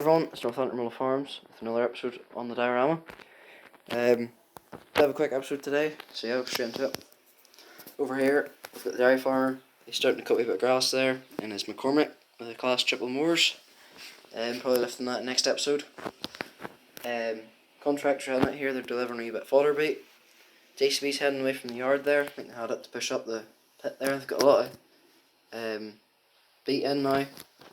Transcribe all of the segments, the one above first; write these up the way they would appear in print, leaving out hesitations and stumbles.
Everyone, it's Northampton Farms with another episode on the diorama. Bit of a quick episode today, so yeah, we'll go straight into it. Over here, we've got the dairy farmer. He's starting to cut a wee bit of grass there in his McCormick with a class triple mowers. Probably lifting that next episode. Contractor heading out here, they're delivering a wee bit of fodder bait. JCB's heading away from the yard there. I think they had it to push up the pit there. They've got a lot of bait in now.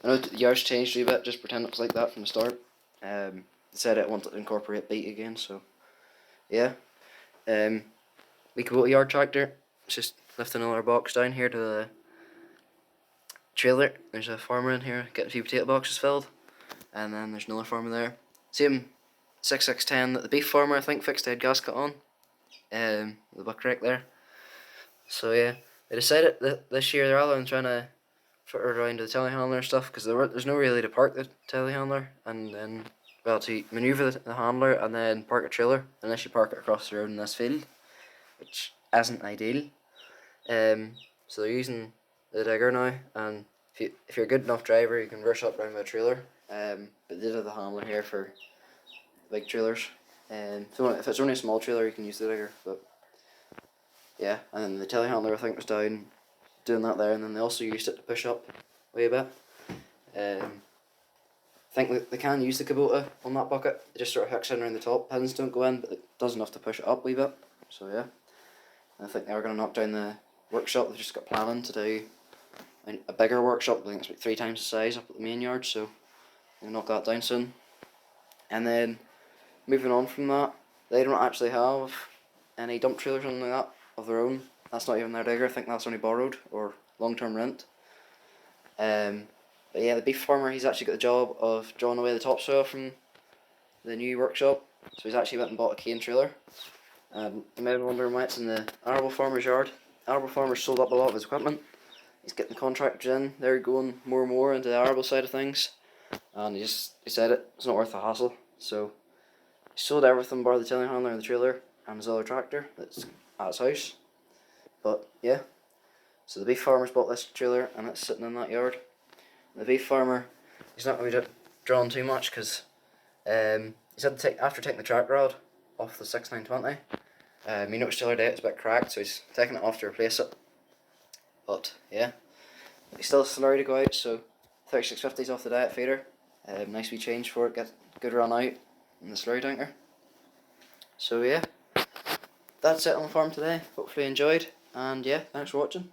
I know the yard's changed a wee bit, just pretend it was like that from the start. They said it wanted to incorporate bait again, so yeah. We Kubota yard tractor. It's just lifting another box down here to the trailer. There's a farmer in here getting a few potato boxes filled, and then there's another farmer there. Same 6610 that the beef farmer I think fixed the head gasket on. The buck rack there. So yeah, they decided that this year they're all trying to fit around the telehandler and stuff, because there's no really to park the telehandler and then, well, to manoeuvre the handler and then park a trailer unless you park it across the road in this field, which isn't ideal. So they're using the digger now, and if you're a good enough driver you can rush up around with a trailer, but they did have the handler here for big trailers. If it's only a small trailer you can use the digger, but yeah. And then the telehandler I think was down doing that there, and then they also used it to push up way a bit. I think they can use the Kubota on that bucket. It just sort of hooks in around the top, pins don't go in, but it does enough to push it up a wee bit. So yeah, I think they are going to knock down the workshop. They've just got planning to do a bigger workshop. I think it's about 3 times the size up at the main yard, so they'll knock that down soon. And then moving on from that, they don't actually have any dump trailers or anything like that of their own. That's not even their digger. I think that's only borrowed or long-term rent. But yeah, the beef farmer, he's actually got the job of drawing away the topsoil from the new workshop. So he's actually went and bought a cane trailer. You may be wondering why it's in the arable farmer's yard. Arable farmer's sold up a lot of his equipment. He's getting the contractors in. They're going more and more into the arable side of things. And he said it's not worth the hassle. So he sold everything bar the telehandler and the trailer and his other tractor that's at his house. But yeah, so the beef farmer's bought this trailer and it's sitting in that yard. And the beef farmer, he's not going to be drawn too much because he's had to after taking the track rod off the 6920, he noticed the other day it's a bit cracked, so he's taking it off to replace it. But yeah, he's still a slurry to go out, so 3650's off the diet feeder. Nice wee change for it, get good run out in the slurry tanker. So yeah, that's it on the farm today. Hopefully you enjoyed, and yeah, thanks for watching.